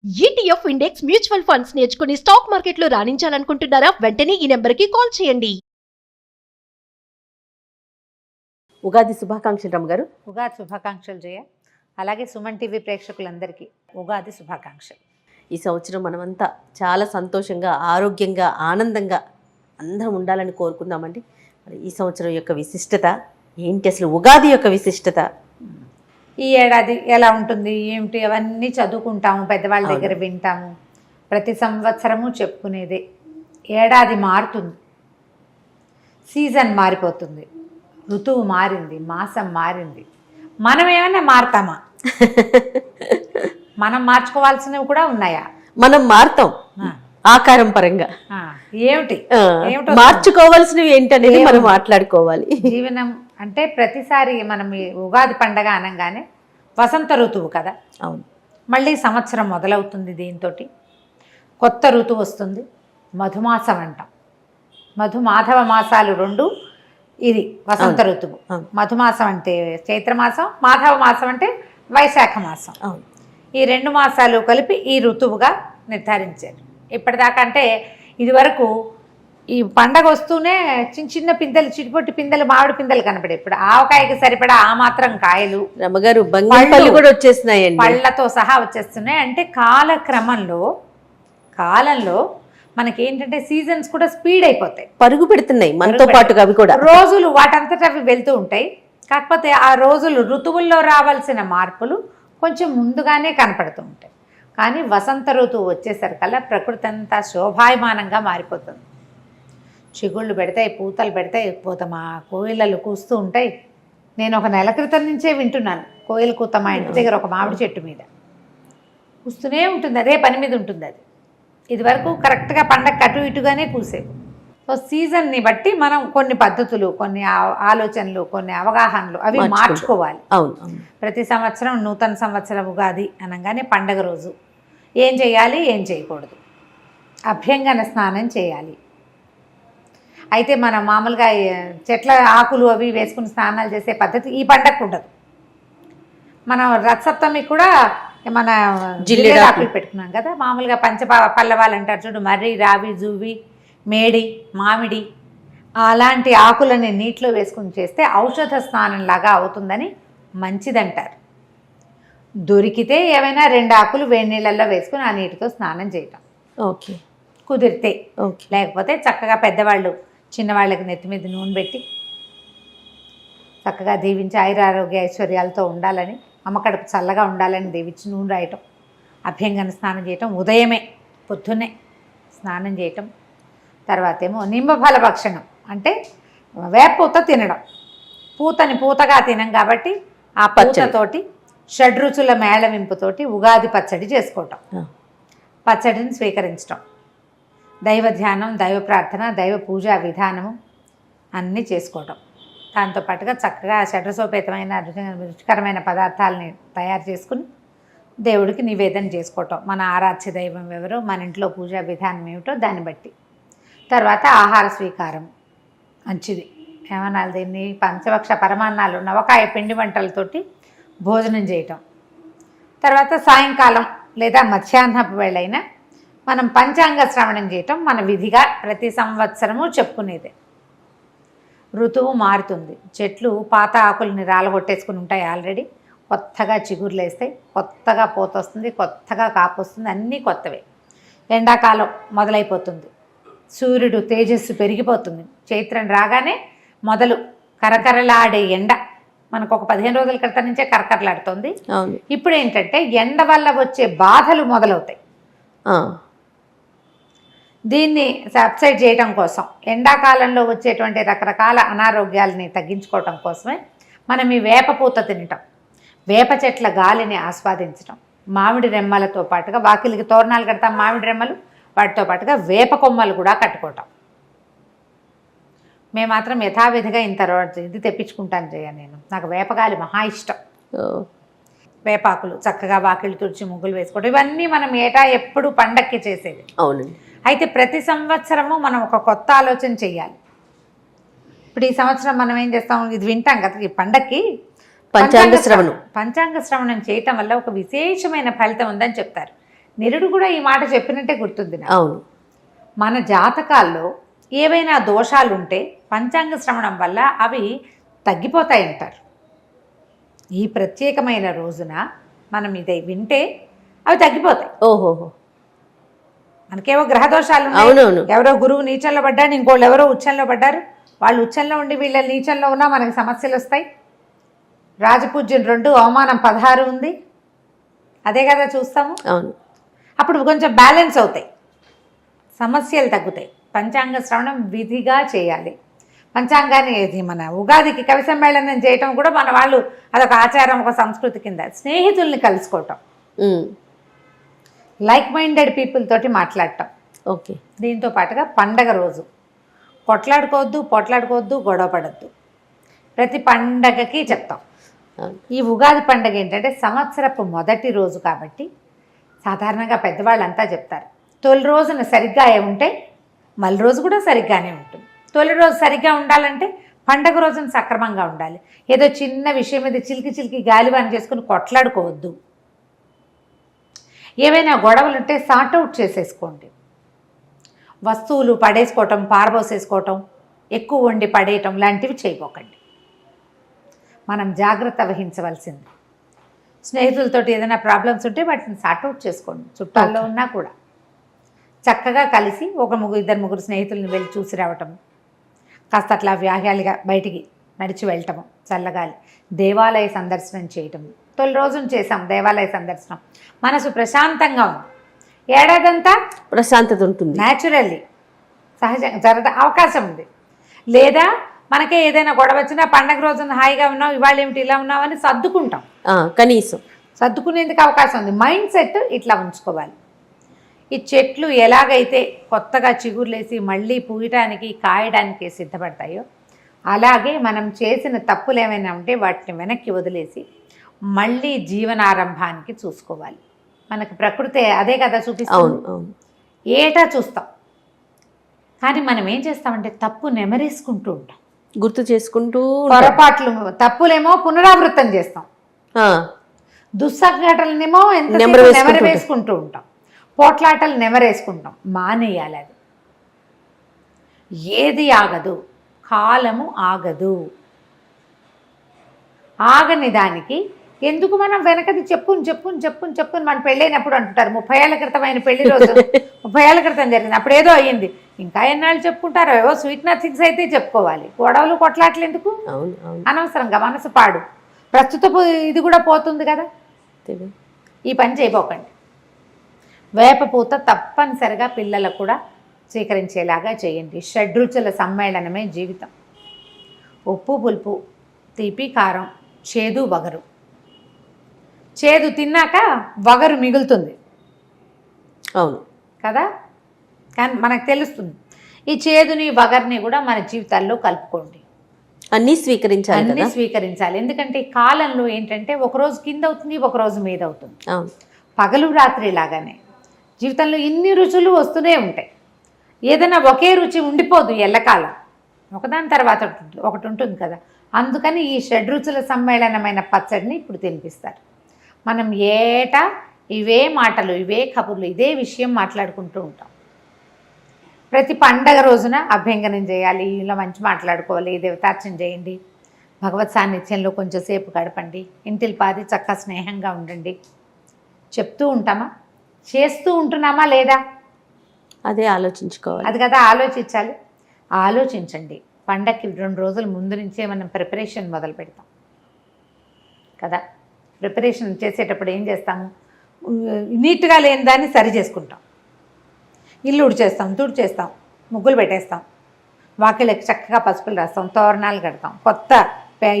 ETF index mutual funds నేర్చుకుని stock మార్కెట్లో రాణించాలనుకుంటున్నారా? వెంటనే ఈ నెంబర్కి కాల్ చేయండి. ఉగాది శుభాకాంక్షలు రమ్మగారు. ఉగాది శుభాకాంక్షలు జయ. అలాగే సుమన్ టీవీ ప్రేక్షకులందరికీ ఉగాది శుభాకాంక్షలు. ఈ సంవత్సరం మనమంతా చాలా సంతోషంగా, ఆరోగ్యంగా, ఆనందంగా అందరం ఉండాలని కోరుకుందామండి. మరి ఈ సంవత్సరం యొక్క విశిష్టత ఏంటి, అసలు ఉగాది యొక్క విశిష్టత? ఈ ఏడాది ఎలా ఉంటుంది ఏమిటి అవన్నీ చదువుకుంటాము, పెద్దవాళ్ళ దగ్గర వింటాము. ప్రతి సంవత్సరము చెప్పుకునేదే. ఏడాది మారుతుంది, సీజన్ మారిపోతుంది, ఋతువు మారింది, మాసం మారింది. మనం ఏమైనా మారుతామా? మనం మార్చుకోవాల్సినవి కూడా ఉన్నాయా? మనం మారుతాం ఆకారం పరంగా. ఏమిటి మార్చుకోవాల్సినవి ఏంటనేది మనం మాట్లాడుకోవాలి. జీవనం అంటే ప్రతిసారి మనం ఈ ఉగాది పండగ అనగానే వసంత ఋతువు కదా. అవును. మళ్ళీ సంవత్సరం మొదలవుతుంది, దీంతో కొత్త ఋతువు వస్తుంది. మధుమాసం అంటాం. మధుమాధవ మాసాలు రెండు. ఇది వసంత ఋతువు. మధుమాసం అంటే చైత్రమాసం, మాధవ మాసం అంటే వైశాఖ మాసం. ఈ రెండు మాసాలు కలిపి ఈ ఋతువుగా నిర్ధారించారు. ఇప్పటిదాకా అంటే ఇది వరకు ఈ పండగ వస్తూనే చిన్న చిన్న పిందెలు, చిటిపొట్టి పిందెలు, మామిడి పిందెలు కనపడే. ఇప్పుడు ఆవకాయకి సరిపడా ఆ మాత్రం కాయలు, రమ్మగారు బంగాళపల్లి కూడా వచ్చేస్తున్నాయండి, పళ్ళతో సహా వచ్చేస్తున్నాయి. అంటే కాలంలో మనకేంటంటే సీజన్స్ కూడా స్పీడ్ అయిపోతాయి, పరుగు పెడుతున్నాయి మనతో పాటుగా. అవి కూడా రోజులు వాటంతట అవి వెళ్తూ ఉంటాయి. కాకపోతే ఆ రోజులు ఋతువుల్లో రావాల్సిన మార్పులు కొంచెం ముందుగానే కనపడుతూ ఉంటాయి. కానీ వసంత ఋతువు వచ్చేసరికల్లా ప్రకృతి అంతా శోభాయమానంగా మారిపోతుంది. చిగుళ్ళు పెడతాయి, పూతలు పెడతాయి, మా కోయిలలు కూస్తూ ఉంటాయి. నేను ఒక నెల క్రితం నుంచే వింటున్నాను కోయిల కూత. మా ఇంటి దగ్గర ఒక మామిడి చెట్టు మీద కూస్తూనే ఉంటుంది, అదే పని మీద ఉంటుంది అది. ఇది వరకు కరెక్ట్గా పండగ అటు ఇటుగానే కూసేవి. సో సీజన్ని బట్టి మనం కొన్ని పద్ధతులు, కొన్ని ఆలోచనలు, కొన్ని అవగాహనలు అవి మార్చుకోవాలి. ప్రతి సంవత్సరం నూతన సంవత్సరం ఉగాది అనగానే పండగ రోజు ఏం చేయాలి, ఏం చేయకూడదు? అభ్యంగన స్నానం చేయాలి. అయితే మనం మామూలుగా చెట్ల ఆకులు అవి వేసుకుని స్నానాలు చేసే పద్ధతి ఈ పండగకు ఉండదు. మనం రథసప్తమికి కూడా మన జిల్లేడు ఆకులు పెట్టుకున్నాం కదా. మామూలుగా పల్లవాలు అంటారు చూడు, మర్రి, రావి, జువ్వి, మేడి, మామిడి అలాంటి ఆకులని నీటిలో వేసుకుని చేస్తే ఔషధ స్నానంలాగా అవుతుందని మంచిదంటారు. దొరికితే ఏమైనా 2 ఆకులు వేడి నీళ్ళల్లో వేసుకుని ఆ నీటితో స్నానం చేయటం ఓకే, కుదిరితే. లేకపోతే చక్కగా పెద్దవాళ్ళు చిన్నవాళ్ళకి నెత్తి మీద నూనె పెట్టి చక్కగా దీవించి ఆయురారోగ్య ఐశ్వర్యాలతో ఉండాలని, అమ్మకడుపు చల్లగా ఉండాలని దీవించి నూనె రాయటం, అభ్యంగన స్నానం చేయటం, ఉదయమే పొద్దున్నే స్నానం చేయటం. తర్వాత ఏమో నిమ్మఫల భక్షణం అంటే వేపూత తినడం. పూతని పూతగా తినం కాబట్టి ఆ పూతతోటి షడ్రుచుల మేళవింపుతోటి ఉగాది పచ్చడి చేసుకోవటం, పచ్చడిని స్వీకరించటం, దైవ ధ్యానం, దైవ ప్రార్థన, దైవ పూజా విధానము అన్నీ చేసుకోవటం. దాంతోపాటుగా చక్కగా షడ్రసోపేతమైన రుచికరమైన పదార్థాలని తయారు చేసుకుని దేవుడికి నివేదన చేసుకోవటం. మన ఆరాధ్య దైవం ఎవరో, మన ఇంట్లో పూజా విధానం ఏమిటో దాన్ని బట్టి. తర్వాత ఆహార స్వీకారం మంచిది. ఏమనాలి దీన్ని, పంచభక్ష పరమాన్నాలు, నవకాయ పిండి వంటలతోటి భోజనం చేయటం. తర్వాత సాయంకాలం లేదా మధ్యాహ్నపు వేళైనా మనం పంచాంగ శ్రవణం చేయటం మన విధిగా ప్రతి సంవత్సరము చెప్పుకునేదే. ఋతువు మారుతుంది, చెట్లు పాత ఆకుల్ని రాలగొట్టేసుకుని ఉంటాయి ఆల్రెడీ, కొత్తగా చిగుర్లు వేస్తాయి, కొత్తగా పూత వస్తుంది, కొత్తగా కాపు వస్తుంది, అన్నీ కొత్తవే. ఎండాకాలం మొదలైపోతుంది, సూర్యుడు తేజస్సు పెరిగిపోతుంది. చైత్రం రాగానే మొదలు కరకరలాడే ఎండ మనకు ఒక 15 రోజుల క్రితం నుంచే కరకరలాడుతుంది. ఇప్పుడు ఏంటంటే ఎండ వల్ల వచ్చే బాధలు మొదలవుతాయి. దీన్ని సబ్సైడ్ చేయడం కోసం, ఎండాకాలంలో వచ్చేటువంటి రకరకాల అనారోగ్యాలని తగ్గించుకోవటం కోసమే మనం ఈ వేప పూత తినటం, వేప చెట్ల గాలిని ఆస్వాదించటం, మామిడి రెమ్మలతో పాటుగా వాకిలికి తోరణాలు కడతాం, మామిడి రెమ్మలు, వాటితో పాటుగా వేప కొమ్మలు కూడా కట్టుకోవటం. మేము మాత్రం యథావిధిగా ఇంత ఇది తెప్పించుకుంటాను జయ. నేను, నాకు వేపగాలి మహా ఇష్టం. వేపాకులు చక్కగా వాకిళ్ళు తుడిచి ముగ్గులు వేసుకోవడం, ఇవన్నీ మనం ఏటా ఎప్పుడు పండక్కి చేసేది. అవునండి. అయితే ప్రతి సంవత్సరము మనం ఒక కొత్త ఆలోచన చేయాలి. ఇప్పుడు ఈ సంవత్సరం మనం ఏం చేస్తాం, ఇది వింటాం కదా ఈ పండక్కి, పంచాంగ శ్రవణం చేయటం వల్ల ఒక విశేషమైన ఫలితం ఉందని చెప్తారు. నిరుడు కూడా ఈ మాట చెప్పినట్టే గుర్తుంది నాకు. అవును. మన జాతకాల్లో ఏవైనా దోషాలు ఉంటే పంచాంగ శ్రవణం వల్ల అవి తగ్గిపోతాయి అంటారు. ఈ ప్రత్యేకమైన రోజున మనం ఇది వింటే అవి తగ్గిపోతాయి. ఓహోహో. మనకేవో గ్రహ దోషాలు ఉన్నాయి. అవునవును. ఎవరో గురువు నీచంలో పడ్డాడు, ఇంకోళ్ళు ఎవరో ఉచ్చంలో పడ్డారు. వాళ్ళు ఉచ్చంలో ఉండి వీళ్ళ నీచంలో ఉన్నా మనకి సమస్యలు వస్తాయి. రాజపూజ్యం 2, అవమానం 16 ఉంది. అదే కదా చూస్తాము. అవును. అప్పుడు కొంచెం బ్యాలెన్స్ అవుతాయి, సమస్యలు తగ్గుతాయి. పంచాంగ శ్రవణం విధిగా చేయాలి. పంచాంగాన్ని ఇది మన ఉగాదికి కవి సమ్మేళనం చేయటం కూడా మన వాళ్ళు అదొక ఆచారం, ఒక సంస్కృతి కింద. స్నేహితుల్ని కలుసుకోవటం, లైక్ మైండెడ్ పీపుల్ తోటి మాట్లాడటం. ఓకే. దీంతో పాటుగా పండగ రోజు పొట్లాడుకోవద్దు, గొడవ పడద్దు. ప్రతి పండగకి చెప్తాం. ఈ ఉగాది పండగ ఏంటంటే సంవత్సరపు మొదటి రోజు కాబట్టి సాధారణంగా పెద్దవాళ్ళంతా చెప్తారు, తొలి రోజున సరిగ్గా ఉంటే మళ్ళీ రోజు కూడా సరిగ్గానే ఉంటుంది. తొలి రోజు సరిగ్గా ఉండాలంటే పండగ రోజున సక్రమంగా ఉండాలి. ఏదో చిన్న విషయం మీద చిలికి గాలివాన్ చేసుకుని కొట్లాడుకోవద్దు. ఏవైనా గొడవలు ఉంటే సార్ట్అవుట్ చేసేసుకోండి. వస్తువులు పడేసుకోవటం, పారబోసేసుకోవటం, ఎక్కువ వండి పడేయటం లాంటివి చేయబోకండి. మనం జాగ్రత్త వహించవలసింది. స్నేహితులతోటి ఏదైనా ప్రాబ్లమ్స్ ఉంటే వాటిని సార్ట్అవుట్ చేసుకోండి. చుట్టాల్లో ఉన్నా కూడా చక్కగా కలిసి ఒక ఇద్దరు ముగ్గురు స్నేహితులను వెళ్ళి చూసి రావటం, కాస్త అట్లా వ్యాహ్యాలుగా బయటికి నడిచి వెళ్ళటము, చల్లగాలి, దేవాలయ సందర్శనం చేయటము. తొలి రోజున చేసాం దేవాలయ సందర్శనం, మనసు ప్రశాంతంగా ఉంది. ఏడాదంతా ప్రశాంతత ఉంటుంది. న్యాచురల్లీ సహజంగా జరగ అవకాశం ఉంది. లేదా మనకే ఏదైనా గొడవ వచ్చినా పండగ రోజున హాయిగా ఉన్నాం, ఇవాళ ఏమిటి ఇలా ఉన్నాం అని సర్దుకుంటాం. కనీసం సర్దుకునేందుకు అవకాశం ఉంది. మైండ్ సెట్ ఇట్లా ఉంచుకోవాలి. ఈ చెట్లు ఎలాగైతే కొత్తగా చిగుర్లేసి మళ్ళీ పూయటానికి కాయడానికి సిద్ధపడతాయో అలాగే మనం చేసిన తప్పులు ఏమైనా ఉంటే వాటిని వెనక్కి వదిలేసి మళ్ళీ జీవనారంభానికి చూసుకోవాలి. మనకి ప్రకృతి అదే కదా చూపిస్తుంది. ఏటా చూస్తాం, కానీ మనం ఏం చేస్తామంటే తప్పు నెమరేసుకుంటూ ఉంటాం, గుర్తు చేసుకుంటూ. పొరపాట్లు తప్పులేమో పునరావృతం చేస్తాం, దుస్సంఘటనలేమో ఎంత నెమరేసుకుంటూ ఉంటాం, పోట్లాటలు నెమరేసుకుంటాం. మానేయాలి. అది ఏది ఆగదు, కాలము ఆగదు. ఆగని దానికి ఎందుకు మనం వెనకది చెప్పుని మన పెళ్ళైనప్పుడు అంటుంటారు 30 ఏళ్ల క్రితం అయిన పెళ్లి రోజు 30 ఏళ్ల క్రితం జరిగింది, అప్పుడు ఏదో అయ్యింది, ఇంకా ఎన్నాళ్ళు చెప్పుకుంటారో. ఏవో స్వీట్ నథింగ్స్ అయితే చెప్పుకోవాలి. గొడవలు కొట్లాట్లు ఎందుకు అనవసరంగా, మనసు పాడు. ప్రస్తుతపు ఇది కూడా పోతుంది కదా. ఈ పని చేయబోకండి. వేపపూత తప్పనిసరిగా పిల్లలకు కూడా స్వీకరించేలాగా చేయండి. షడ్రుచుల సమ్మేళనమే జీవితం. ఉప్పు పులుపు, తీపి కారం, చేదు వగరు. చేదు తిన్నాక వగరు మిగులుతుంది. అవును కదా, కానీ మనకు తెలుస్తుంది. ఈ చేదుని వగర్ని కూడా మన జీవితాల్లో కలుపుకోండి. అన్నీ స్వీకరించాలి. ఎందుకంటే ఈ కాలంలో ఏంటంటే ఒకరోజు కింద అవుతుంది, ఒకరోజు మీద అవుతుంది. పగలు రాత్రి లాగానే జీవితంలో ఇన్ని రుచులు వస్తూనే ఉంటాయి. ఏదైనా ఒకే రుచి ఉండిపోదు ఎల్లకాలం, ఒకదాని తర్వాత ఒకటి ఉంటుంది కదా. అందుకని ఈ షడ్రుచుల సమ్మేళనమైన పచ్చడిని ఇప్పుడు తినిపిస్తారు. మనం ఏటా ఇవే మాటలు, ఇవే కబుర్లు, ఇదే విషయం మాట్లాడుకుంటూ ఉంటాం. ప్రతి పండగ రోజున అభ్యంగనం చేయాలి, ఇలా మంచి మాట్లాడుకోవాలి, దేవతార్చన చేయండి, భగవత్ సాన్నిధ్యంలో కొంచెం సేపు గడపండి, ఇంటిల్ పాది చక్కగా స్నేహంగా ఉండండి. చెప్తూ ఉంటామా, చేస్తూ ఉంటున్నామా లేదా, అదే ఆలోచించుకోవాలి. అది కదా ఆలోచించాలి. ఆలోచించండి. పండగకి 2 రోజుల ముందు నుంచే మనం ప్రిపరేషన్ మొదలు పెడతాం కదా. ప్రిపరేషన్ చేసేటప్పుడు ఏం చేస్తాము, నీట్గా లేని దాన్ని సరి చేసుకుంటాం. ఇల్లు ఉడిచేస్తాం, తుడిచేస్తాం, ముగ్గులు పెట్టేస్తాం, వాకిళ్ళకి చక్కగా పసుపులు రాస్తాం, తోరణాలు కడతాం, కొత్త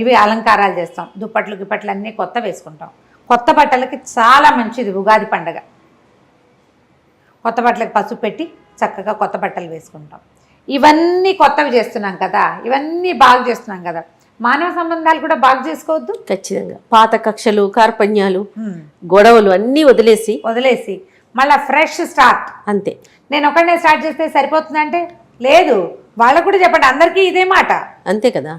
ఇవి అలంకారాలు చేస్తాం, దుప్పట్లు గిప్పట్లు అన్నీ కొత్త వేసుకుంటాం. కొత్త బట్టలకి చాలా మంచిది ఉగాది పండగ. కొత్త బట్టలకి పసుపు పెట్టి చక్కగా కొత్త బట్టలు వేసుకుంటాం. ఇవన్నీ కొత్తవి చేస్తున్నాం కదా, ఇవన్నీ బాగు చేస్తున్నాం కదా. మానవ సంబంధాలు కూడా బాగు చేసుకోవద్దు. ఖచ్చితంగా పాత కక్షలు, కార్పణ్యాలు, గొడవలు అన్నీ వదిలేసి మళ్ళీ ఫ్రెష్ స్టార్ట్. అంతే. నేను ఒకనే స్టార్ట్ చేస్తే సరిపోతుందంటే లేదు, వాళ్ళకు కూడా చెప్పండి. అందరికీ ఇదే మాట. అంతే కదా.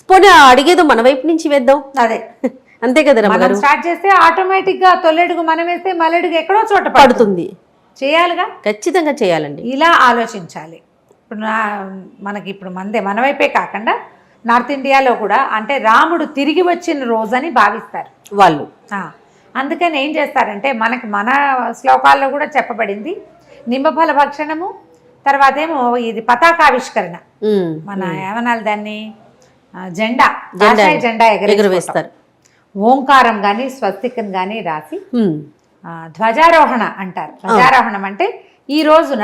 పోనీ అడిగేదో మన వైపు నుంచి వేద్దాం. అదే అంతే కదా మనం రమ్మగారు, స్టార్ట్ చేస్తే ఆటోమేటిక్ గా తొలెడుగు మనం వేస్తే మలడుగు ఎక్కడో చోట పడుతుంది. పడుతుంది. చేయాలిగా, ఖచ్చితంగా చేయాలండి. ఇలా ఆలోచించాలి. ఇప్పుడు మనకి ఇప్పుడు మన వైపే కాకుండా నార్త్ ఇండియాలో కూడా అంటే రాముడు తిరిగి వచ్చిన రోజని భావిస్తారు వాళ్ళు. అందుకని ఏం చేస్తారంటే మన శ్లోకాల్లో కూడా చెప్పబడింది నింబఫల భక్షణము, తర్వాత ఏమో ఇది పతాకావిష్కరణ, మన ఏమనాలి దాన్ని, జెండా ఎగరవేస్తారు. ఓంకారం కానీ స్వస్తికం కానీ రాసి ధ్వజారోహణ అంటారు. ధ్వజారోహణం అంటే ఈ రోజున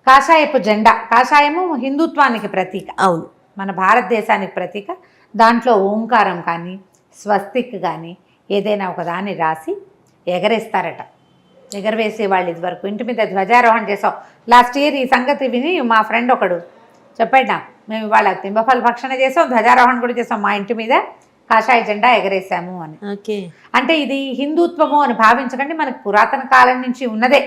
కాషాయపు జెండా, కాషాయము హిందుత్వానికి ప్రతీక, అవును, మన భారతదేశానికి ప్రతీక. దాంట్లో ఓంకారం కానీ స్వస్తిక్ కానీ ఏదైనా ఒకదాన్ని రాసి ఎగరేస్తారట. ఎగరవేసే వాళ్ళు ఇదివరకు ఇంటి మీద ధ్వజారోహణ చేసాం. లాస్ట్ ఇయర్ ఈ సంగతి విని మా ఫ్రెండ్ ఒకడు చెప్పాడు నాకు, మేము ఇవాళ నింబఫల భక్షణ చేసాం, ధ్వజారోహణ కూడా చేసాం, మా ఇంటి మీద కాషాయ జెండా ఎగరేసాము అని. అంటే ఇది హిందుత్వము అని భావించకండి, మనకు పురాతన కాలం నుంచి ఉన్నదే.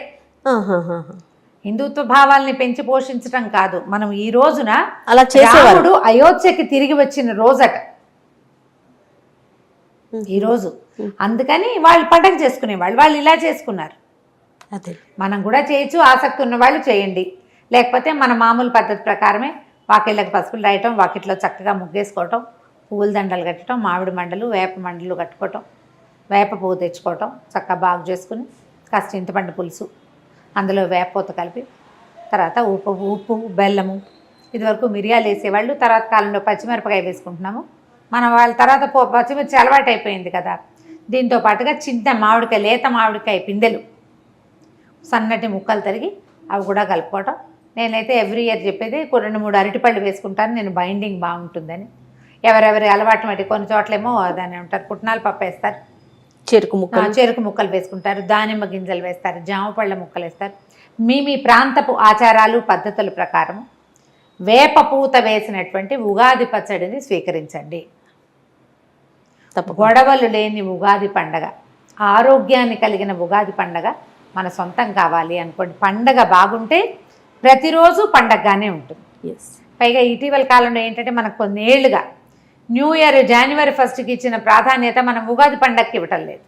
హిందుత్వ భావాల్ని పెంచి పోషించడం కాదు, మనం ఈ రోజున అలా చేసేవాడు. అయోధ్యకి తిరిగి వచ్చిన రోజట ఈరోజు. అందుకని వాళ్ళు పండగ చేసుకునేవాళ్ళు, వాళ్ళు ఇలా చేసుకున్నారు. మనం కూడా చేయొచ్చు, ఆసక్తి ఉన్న వాళ్ళు చేయండి. లేకపోతే మన మామూలు పద్ధతి ప్రకారమే వాకిళ్ళకి పసుపులు రాయటం, వాకిట్లో చక్కగా ముగ్గేసుకోవటం, పువ్వుల దండలు కట్టడం, మామిడి మండలు వేప మండలు కట్టుకోవటం, వేప పువ్వు తెచ్చుకోవటం, చక్కగా బాగు చేసుకుని కాస్త చింతపండు పులుసు, అందులో వేపపోత కలిపి, తర్వాత ఉప్పు బెల్లము, ఇదివరకు మిరియాలు వేసేవాళ్ళు, తర్వాత కాలంలో పచ్చిమిరపకాయ వేసుకుంటున్నాము మనం. వాళ్ళ తర్వాత పచ్చిమిర్చి అలవాటు అయిపోయింది కదా. దీంతో పాటుగా చిన్న మామిడికాయ, లేత మామిడికాయ పిందెలు సన్నటి ముక్కలు తరిగి అవి కూడా కలుపుకోవటం. నేనైతే ఎవ్రీ ఇయర్ చెప్పేది 2-3 అరటిపళ్ళు వేసుకుంటాను, నేను బైండింగ్ బాగుంటుందని. ఎవరెవరి అలవాటు మట్టి, కొన్ని చోట్లేమో దాన్ని ఉంటారు పుట్నాల పప్పు వేస్తారు, చెరుకు ముక్కలు వేసుకుంటారు, దానిమ్మ గింజలు వేస్తారు, జామ పళ్ళ ముక్కలు వేస్తారు. మీ ప్రాంతపు ఆచారాలు పద్ధతుల ప్రకారం వేప పూత వేసినటువంటి ఉగాది పచ్చడిని స్వీకరించండి. గొడవలు లేని ఉగాది పండగ, ఆరోగ్యాన్ని కలిగిన ఉగాది పండగ మన సొంతం కావాలి అనుకోండి. పండగ బాగుంటే ప్రతిరోజు పండగగానే ఉంటుంది. పైగా ఇటీవల కాలంలో ఏంటంటే మనకు కొన్నేళ్లుగా న్యూ ఇయర్ జనవరి 1కి ఇచ్చిన ప్రాధాన్యత మనం ఉగాది పండగకి ఇవ్వటం లేదు.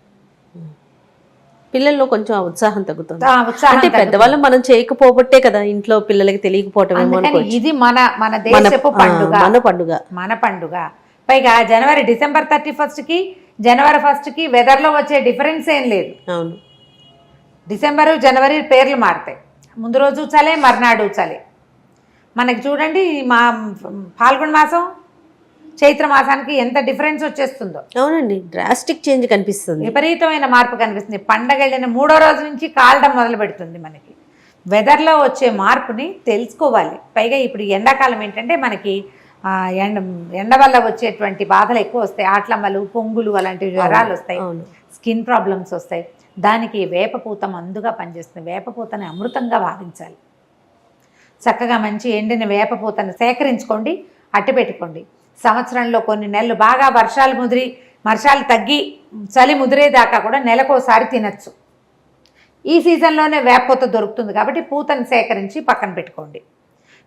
పిల్లల్లో కొంచెం ఉత్సాహం తగ్గుతుంది. అంటే పెద్దవాళ్ళు మనం చేయకపోబట్టే కదా ఇంట్లో పిల్లలకి తెలియకపోవటం. ఇది మన దేశపు పండుగ, మన పండుగ. పైగా డిసెంబర్ 31కి జనవరి 1కి వెదర్లో వచ్చే డిఫరెన్స్ ఏం లేదు. అవును, డిసెంబరు జనవరి పేర్లు మారుతాయి, ముందు రోజు చలే మర్నాడు చలే. మనకి చూడండి మా ఫాల్గుణ మాసం చైత్ర మాసానికి ఎంత డిఫరెన్స్ వచ్చేస్తుందో. అవునండి, డ్రాస్టిక్ చేంజ్ కనిపిస్తుంది, విపరీతమైన మార్పు కనిపిస్తుంది. పండగ వెళ్ళిన 3వ రోజు నుంచి కాలడం మొదలు పెడుతుంది. మనకి వెదర్లో వచ్చే మార్పుని తెలుసుకోవాలి. పైగా ఇప్పుడు ఎండాకాలం ఏంటంటే మనకి ఎండ వల్ల వచ్చేటువంటి బాధలు ఎక్కువ వస్తాయి, ఆట్లమ్మలు, పొంగులు, అలాంటి జ్వరాలు వస్తాయి, స్కిన్ ప్రాబ్లమ్స్ వస్తాయి. దానికి వేపపూత మందుగా పనిచేస్తుంది. వేపపూతని అమృతంగా భావించాలి. చక్కగా మంచి ఎండిన వేపపూతను సేకరించుకోండి, అట్టి పెట్టుకోండి. సంవత్సరంలో కొన్ని నెలలు బాగా వర్షాలు తగ్గి చలి ముదిరేదాకా కూడా నెలకోసారి తినచ్చు. ఈ సీజన్లోనే వేపపూత దొరుకుతుంది కాబట్టి పూతను సేకరించి పక్కన పెట్టుకోండి.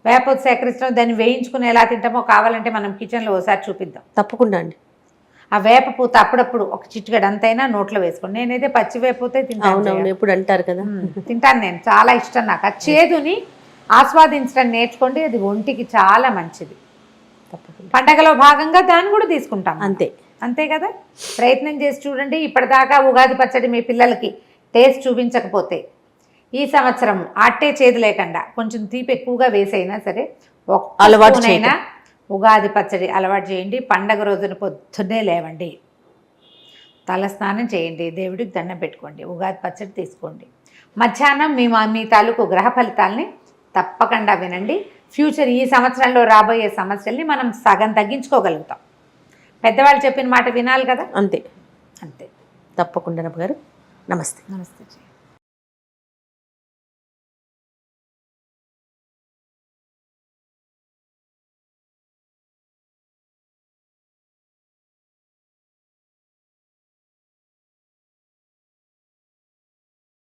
వేపపూత సేకరించడం, దాన్ని వేయించుకుని ఎలా తింటామో కావాలంటే మనం కిచెన్లో ఒకసారి చూపిద్దాం. తప్పకుండా అండి. ఆ వేపపూత అప్పుడప్పుడు ఒక చిటికెడు అంతైనా నోట్లో వేసుకోండి. నేనైతే పచ్చి వేపపూతే తింటాను. ఎప్పుడు అంటారు కదా, తింటాను నేను, చాలా ఇష్టం నాకు. ఆ చేదుని ఆస్వాదించడం నేర్చుకోండి, అది ఒంటికి చాలా మంచిది. పండగలో భాగంగా దాన్ని కూడా తీసుకుంటాం. అంతే కదా, ప్రయత్నం చేసి చూడండి. ఇప్పటిదాకా ఉగాది పచ్చడి మీ పిల్లలకి టేస్ట్ చూపించకపోతే ఈ సంవత్సరం అట్టే చేదు లేకుండా కొంచెం తీపి ఎక్కువగా వేసైనా సరే అలవాటునైనా ఉగాది పచ్చడి అలవాటు చేయండి. పండగ రోజున పొద్దున్నే లేవండి, తల స్నానం చేయండి, దేవుడికి దండం పెట్టుకోండి, ఉగాది పచ్చడి తీసుకోండి. మధ్యాహ్నం మీ తాలూకు గ్రహ ఫలితాలని తప్పకుండా వినండి. ఫ్యూచర్ ఈ సంవత్సరంలో రాబోయే సమస్యల్ని మనం సగం తగ్గించుకోగలుగుతాం. పెద్దవాళ్ళు చెప్పిన మాట వినాలి కదా. అంతే. తప్పకుండా రమ్మ గారు. నమస్తే. నమస్తే.